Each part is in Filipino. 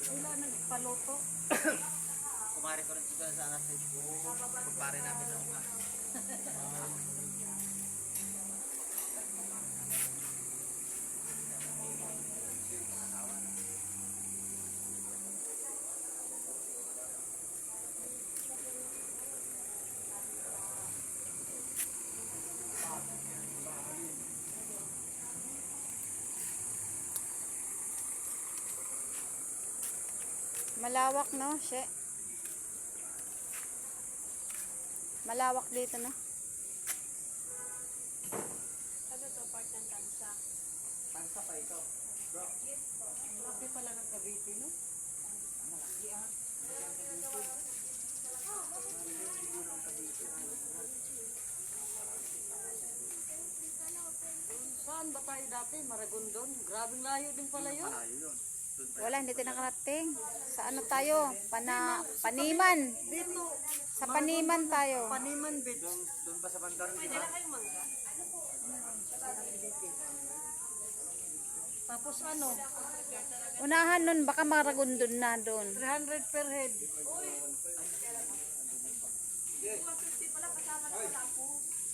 Wala nagpaluto. Kumari ko rin siguro sa anak ko. Pagpare namin sa mga. Malawak, no? Malawak dito, no? Ano to, part ng tansa? Tansa pa ito. Bro. Laki pala ng Cavite, no? Malaki ah. Saan ba tayo dati? Maragondon? Grabing layo din pala yun. Malayo yun. Wala, hindi tayo nakarating. Sa ano tayo? Paniman. Dito. Sa Paniman tayo. Paniman Beach. Doon pa sa Bantaran, di ba? Tapos ano? Unahan nun, baka Maragondon na doon. 300 per head.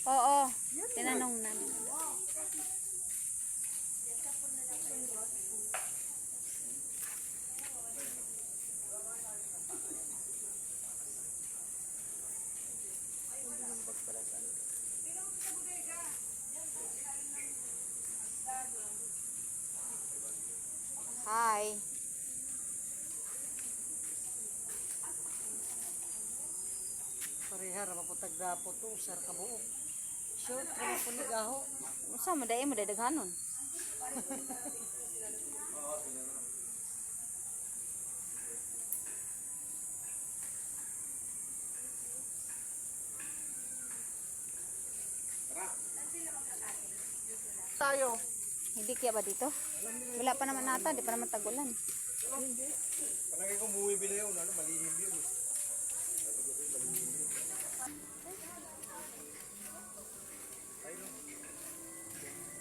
Oo, tinanong namin. Hi. Parihara, maputag dapo to. Sar ka buo. Short, kaya puligaho. Sa mo daghanon. Tayo. Hindi kaya ba dito? Wala pa naman nata, di pa naman tagulan. Palagi kong bumibili yun, ano, malihim yun.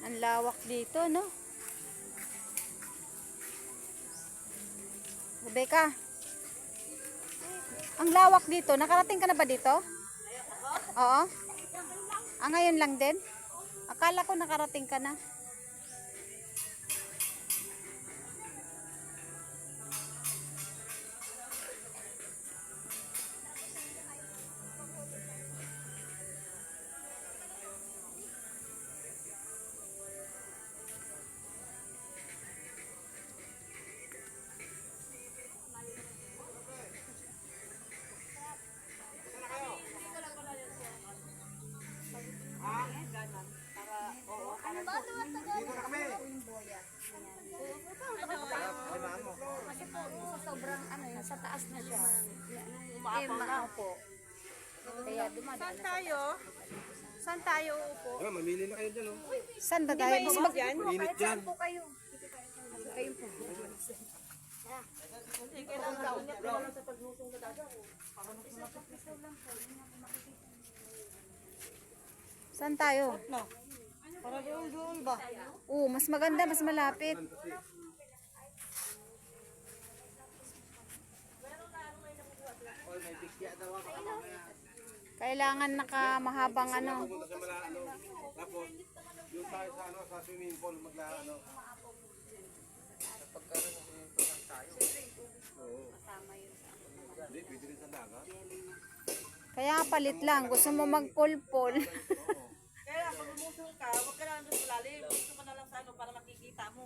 Ang lawak dito, no? Rebecca, ang lawak dito. Nakarating ka na ba dito? Oo. Ah, ngayon lang din? Akala ko nakarating ka na. Kasi po, sa sobrang ano, sa taas na siya. Maapo. Kaya dumadaan na tayo. Saan tayo upo? Mamili na kayo dyan, oh. Saan ba tayo? Mas mag- Mainit dyan. po kayo. Kayong po. Saan tayo? No. Para doon ba? Oo, mas maganda, mas malapit. Oy, may bigya daw ako mamaya. Kailangan nakamahabang ano. Pupunta sa Malano. Tapos, doon tayo sa, ano, sa swimming pool, ano. Pagkaroon ng swimming pool lang tayo. Oo. Hindi, pwede rin sa dagat. Kaya palit lang. Gusto mo mag-pool-pool. Kaya pag umusong ka, huwag ka na doon sa lalim. Gusto ka na lang sa ano para makikita mo.